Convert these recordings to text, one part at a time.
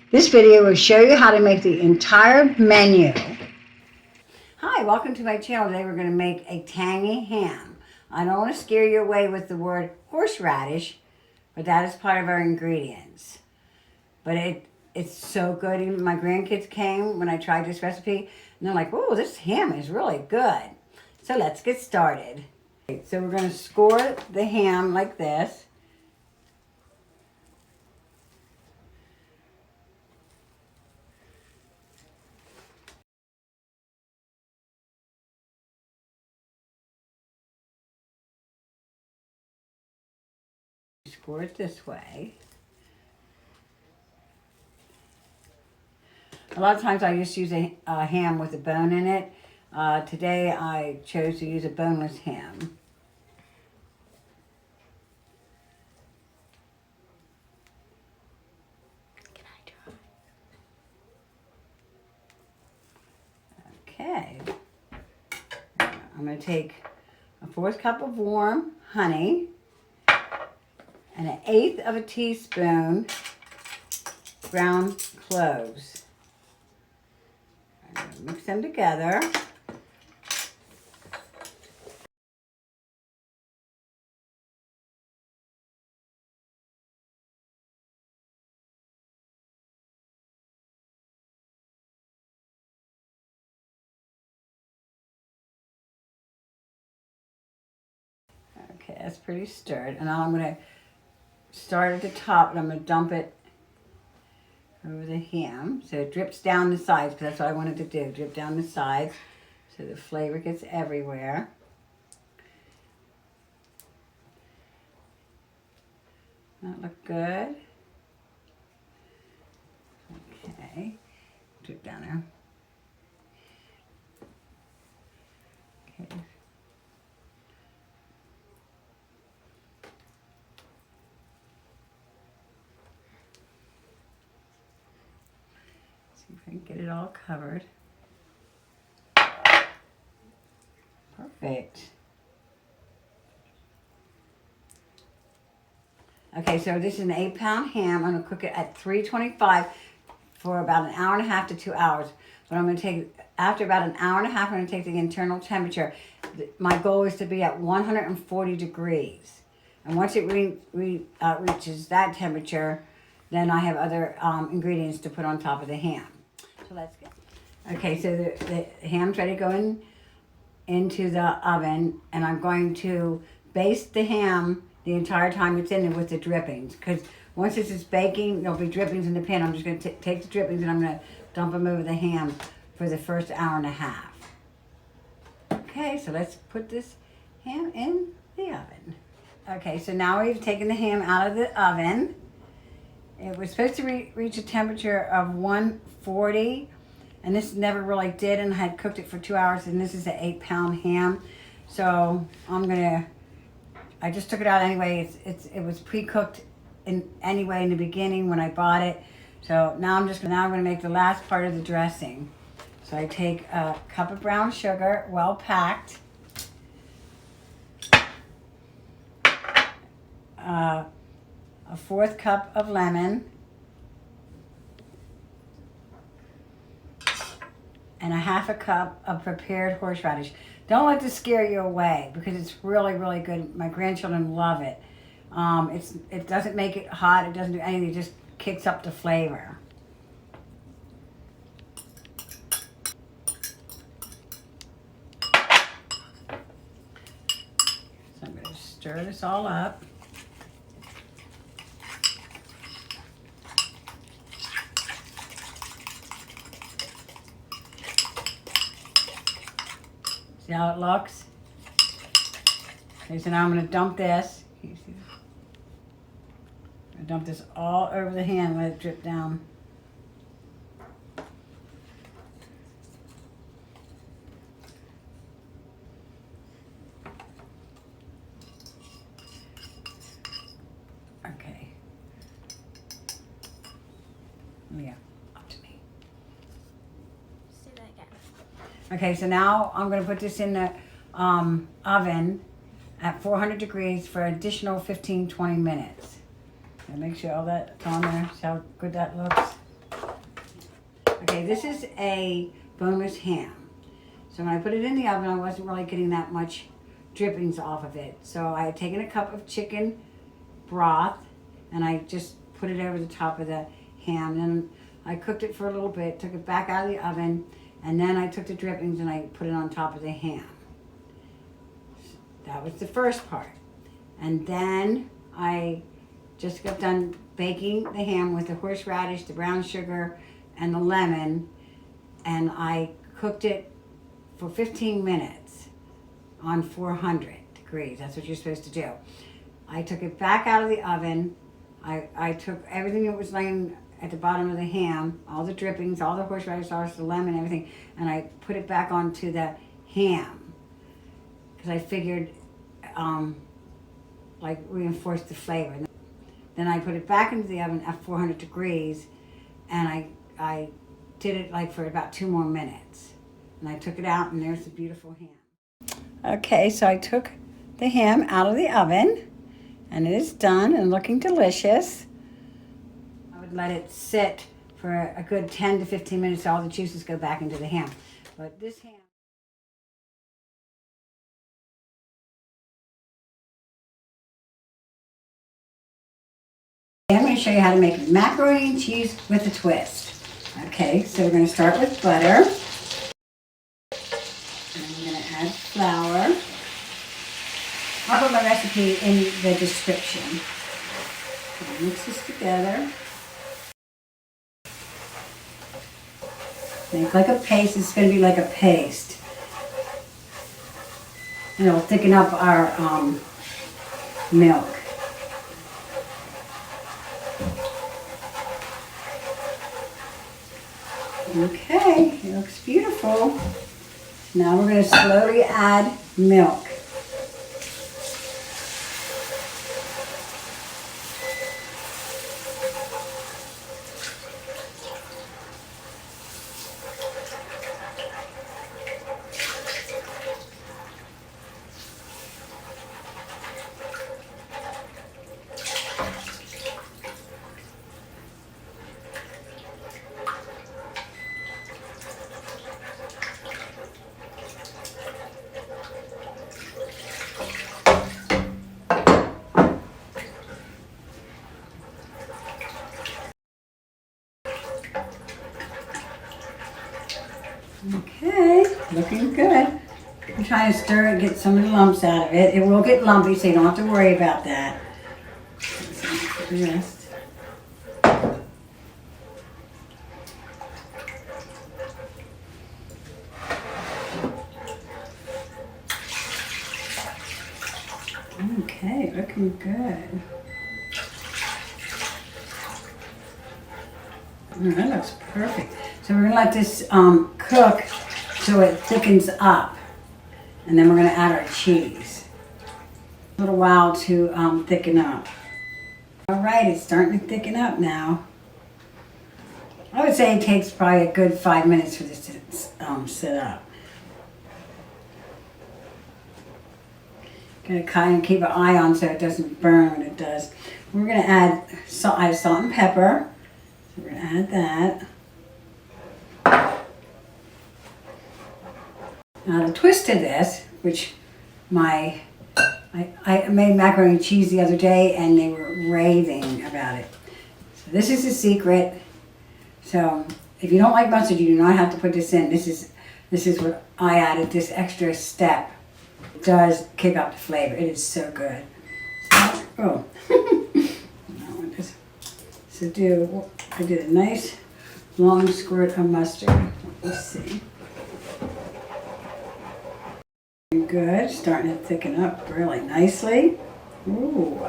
This video will show you how to make the entire menu. Hi, welcome to my channel. Today we're going to make a tangy ham. I don't want to scare you away with the word horseradish, but that is part of our ingredients. But it's so good. Even my grandkids came when I tried this recipe, and they're like, "Oh, this ham is really good." So let's get started. So we're going to score the ham like this. Score it this way. A lot of times I just use a ham with a bone in it. Today I chose to use a boneless ham. Can I try? Okay. I'm going to take a 1/4 cup of warm honey and 1/8 of a teaspoon ground cloves. I'm going to mix them together. Okay, that's pretty stirred. And now I'm going to start at the top and I'm going to dump it over the ham. So it drips down the sides, because that's what I wanted to do. Drip down the sides so the flavor gets everywhere. That look good? Okay. Drip down there. Okay. See if I can get it all covered. Perfect. Okay, so this is an 8-pound ham. I'm going to cook it at 325 for about 1.5 to 2 hours. But I'm going to take, after about 1.5 hours, I'm going to take the internal temperature. My goal is to be at 140 degrees. And once it reaches that temperature, then I have other ingredients to put on top of the ham. So let's get. Okay, so the ham's ready to go into the oven, and I'm going to baste the ham the entire time it's in there with the drippings, because once this is baking, there'll be drippings in the pan. I'm just going to take the drippings and I'm going to dump them over the ham for the first 1.5 hours. Okay, so let's put this ham in the oven. Okay, so now we've taken the ham out of the oven. It was supposed to reach a temperature of 140, and this never really did, and I had cooked it for 2 hours, and this is an 8-pound ham. So I just took it out anyway. It was pre-cooked anyway in the beginning when I bought it. So now I'm going to make the last part of the dressing. So I take a cup of brown sugar, well packed. A 1/4 cup of lemon. And a 1/2 cup of prepared horseradish. Don't let this scare you away, because it's really, really good. My grandchildren love it. It doesn't make it hot. It doesn't do anything. It just kicks up the flavor. So I'm going to stir this all up. See how it looks? Okay, so now I'm going to dump this. Can you see this? I'm going to dump this all over the hand and let it drip down. Okay. Yeah, up to me. Let's do that again. Okay, so now I'm going to put this in the oven at 400 degrees for an additional 15-20 minutes. And make sure all that's on there. See how good that looks? Okay, this is a boneless ham. So when I put it in the oven, I wasn't really getting that much drippings off of it. So I had taken a cup of chicken broth and I just put it over the top of the ham. Then I cooked it for a little bit, took it back out of the oven, and then I took the drippings and I put it on top of the ham. That was the first part. And then I just got done baking the ham with the horseradish, the brown sugar, and the lemon, and I cooked it for 15 minutes on 400 degrees. That's what you're supposed to do. I took it back out of the oven. I took everything that was laying at the bottom of the ham, all the drippings, all the horseradish sauce, the lemon, everything, and I put it back onto the ham because I figured like reinforce the flavor. Then I put it back into the oven at 400 degrees, and I did it like for about 2 more minutes. And I took it out, and there's the beautiful ham. Okay, so I took the ham out of the oven, and it is done and looking delicious. I would let it sit for a good 10 to 15 minutes so all the juices go back into the ham. But this ham... I'm going to show you how to make macaroni and cheese with a twist. Okay, so we're going to start with butter. And I'm going to add flour. I'll put my recipe in the description. So mix this together. Make like a paste. It's going to be like a paste. It'll thicken up our milk. Okay, it looks beautiful. Now we're going to slowly add milk. Okay, looking good. I'm trying to stir it, get some of the lumps out of it. It will get lumpy, so you don't have to worry about that. The rest. Okay, looking good. Oh, that looks perfect. So we're going to let this cook so it thickens up. And then we're going to add our cheese. A little while to thicken up. All right, it's starting to thicken up now. I would say it takes probably a good 5 minutes for this to sit up. Going to kind of keep an eye on so it doesn't burn when it does. We're going to add salt. I have salt and pepper. So we're going to add that. Now the twist to this, which I made macaroni and cheese the other day and they were raving about it. So this is the secret. So if you don't like mustard, you do not have to put this in. This is what I added, this extra step. It does kick up the flavor. It is so good. So, I did a nice long squirt of mustard. Let's see. Good, starting to thicken up really nicely. Ooh.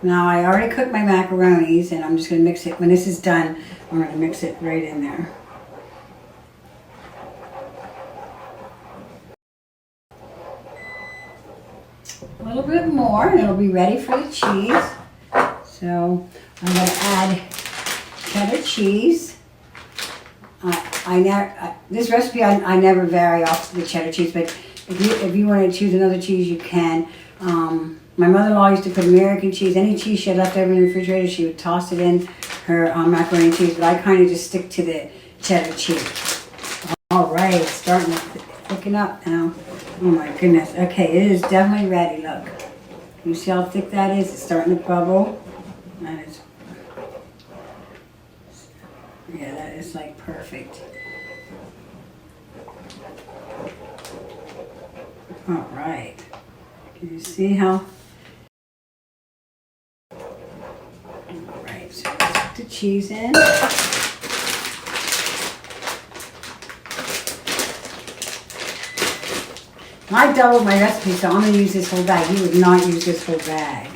Now I already cooked my macaronis and I'm just going to mix it. When this is done, I'm going to mix it right in there. A little bit more and it'll be ready for the cheese. So I'm going to add cheddar cheese. This recipe I never vary off the cheddar cheese, but if you want to choose another cheese, you can. My mother-in-law used to put American cheese. Any cheese she had left over in the refrigerator, she would toss it in her macaroni and cheese, but I kind of just stick to the cheddar cheese. All right, it's starting to thicken up now. Oh my goodness. Okay, it is definitely ready. Look, you see how thick that is? It's starting to bubble. That is, yeah, that is like perfect. All right. Can you see how? All right, so let's put the cheese in. I doubled my recipe, so I'm going to use this whole bag. You would not use this whole bag.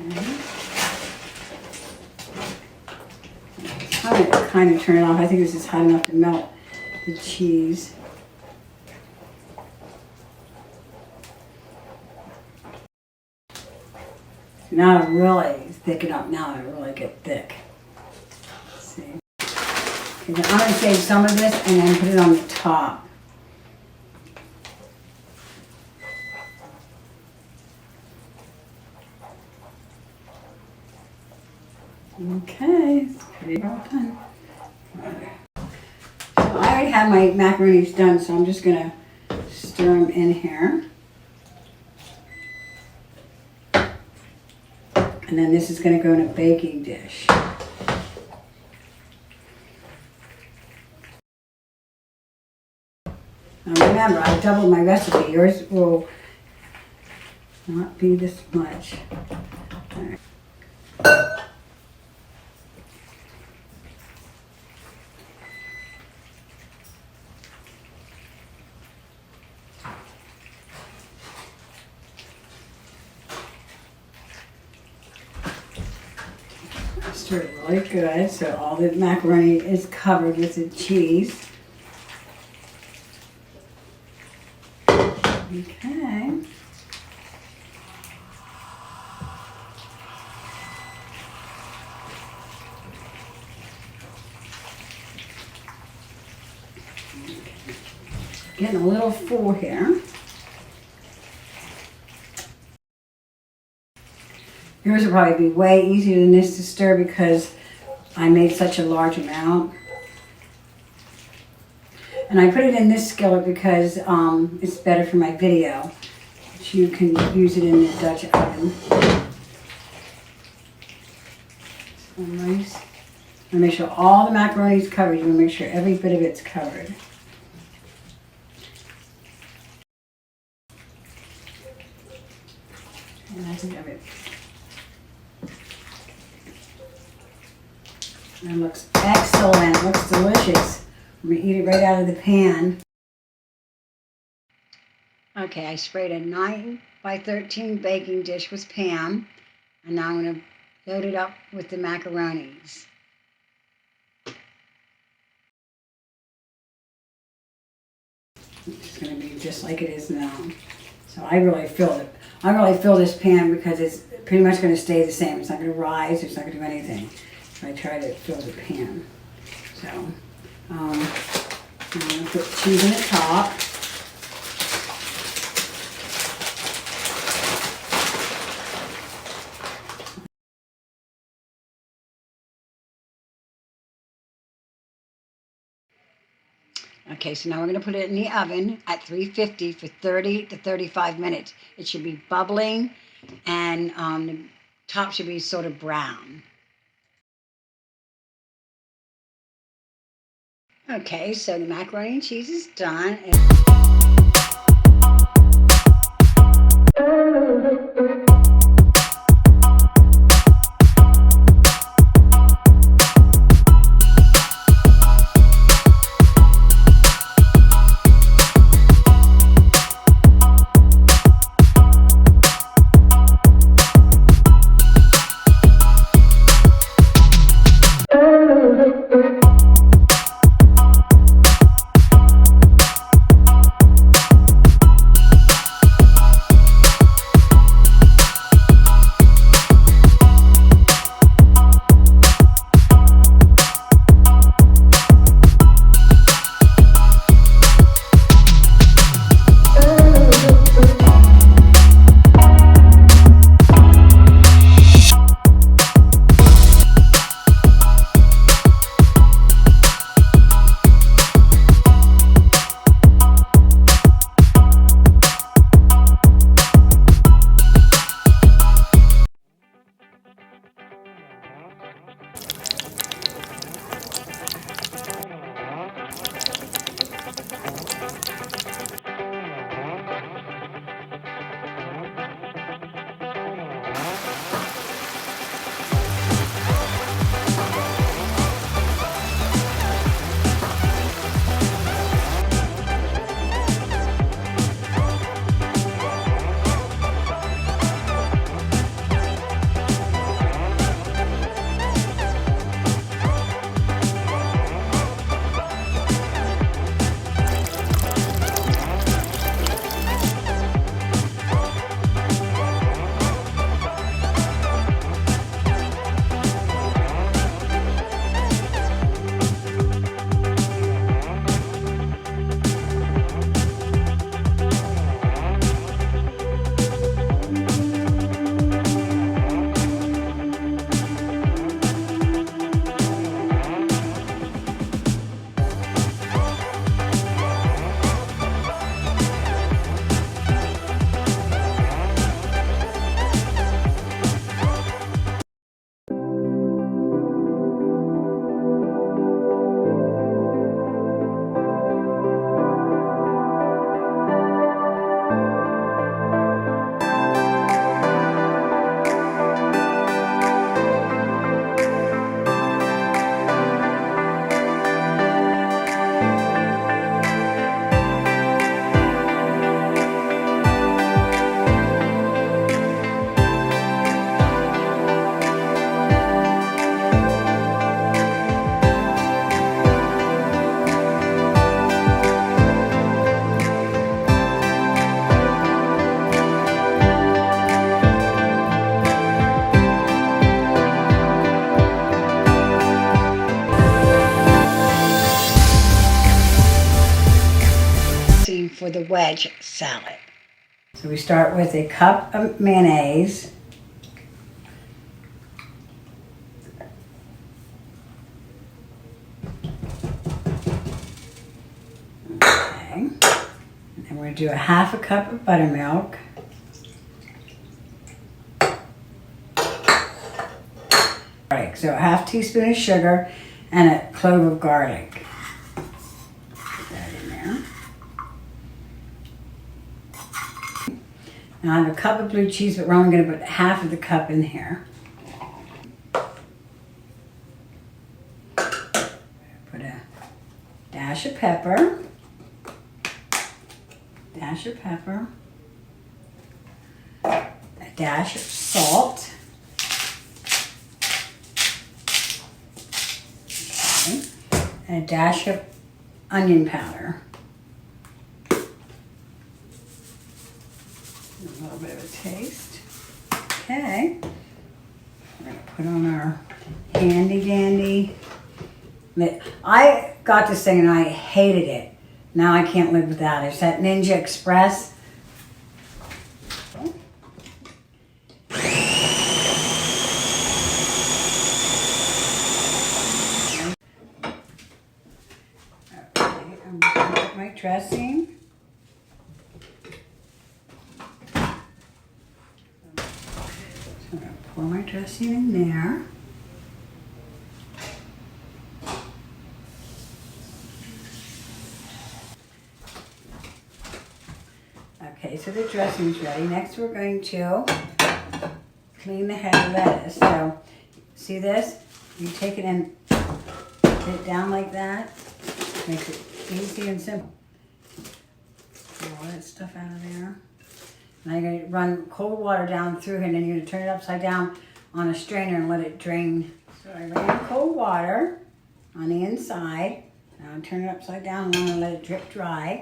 Okay. I'm going to kind of turn it off. I think this is hot enough to melt the cheese. Now it really thicken up. Now it really get thick. I'm going to save some of this and then put it on the top. Okay, it's pretty well done. So I already have my macaronis done, so I'm just going to stir them in here. And then this is going to go in a baking dish. Now remember, I doubled my recipe. Yours will not be this much. All right. Stirred really good, so all the macaroni is covered with the cheese. Okay. Getting a little full here. Yours will probably be way easier than this to stir because I made such a large amount. And I put it in this skillet because it's better for my video. But you can use it in the Dutch oven. So nice. And make sure all the macaroni is covered. You want to make sure every bit of it's covered. And that's it. That looks excellent. Looks delicious. I'm going to eat it right out of the pan. Okay, I sprayed a 9 by 13 baking dish with Pam. And now I'm going to load it up with the macaronis. It's going to be just like it is now. So I really filled it. I really fill this pan because it's pretty much going to stay the same. It's not going to rise. It's not going to do anything. So I try to fill the pan. So I'm going to put cheese in the top. Okay, so now we're going to put it in the oven at 350 for 30 to 35 minutes. It should be bubbling and the top should be sort of brown. Okay, so the macaroni and cheese is done. wedge salad. So we start with a cup of mayonnaise. Okay. And then we're going to do a half a cup of buttermilk. Right, so a half teaspoon of sugar and a clove of garlic. Put that in there. Now I have a cup of blue cheese, but we're only going to put half of the cup in here. Put a dash of pepper. Dash of pepper. A dash of salt. Okay. And a dash of onion powder. A little bit of a taste. Okay. We're going to put on our handy dandy. I got this thing and I hated it. Now I can't live without it. It's that Ninja Express. Okay, I'm just going to put my dressing. I'm going to pour my dressing in there. Okay, so the dressing's ready. Next we're going to clean the head of lettuce. So, see this? You take it and put it down like that. Makes it easy and simple. Get all that stuff out of there. Now you're going to run cold water down through here, and then you're going to turn it upside down on a strainer and let it drain. So I ran cold water on the inside. Now I turn it upside down and I'm going to let it drip dry.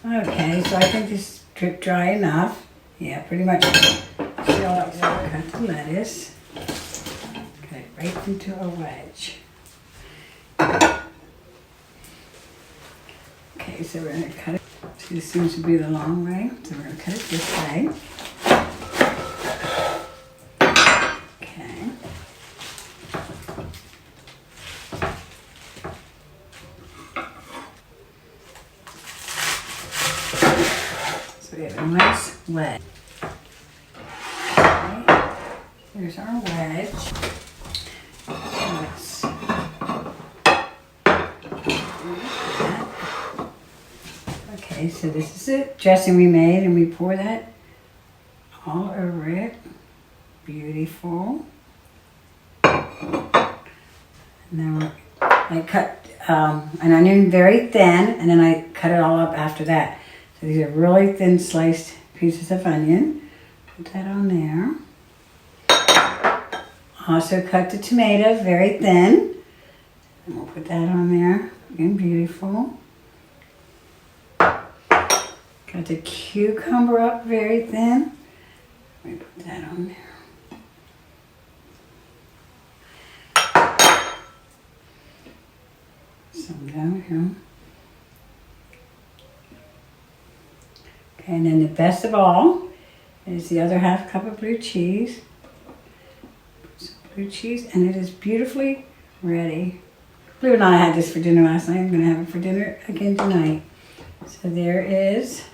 Okay, so I think this drip dry enough. Yeah, pretty much. So I'll cut the lettuce. Cut it right into a wedge. Okay, so we're going to cut it. See, this seems to be the long way, so we're going to cut it this way. Okay. So we have a nice wedge. Okay. Here's our wedge. Let's Okay, so this is the dressing we made, and we pour that all over it. Beautiful. And then I cut an onion very thin, and then I cut it all up after that. So these are really thin sliced pieces of onion. Put that on there. Also cut the tomato very thin. And we'll put that on there. Again, beautiful. Got the cucumber up very thin. Let me put that on there. Some down here. Okay, and then the best of all is the other half cup of blue cheese. Put some blue cheese, and it is beautifully ready. Believe it or not, I had this for dinner last night. I'm going to have it for dinner again tonight. So there is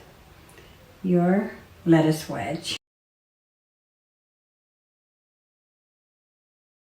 your lettuce wedge.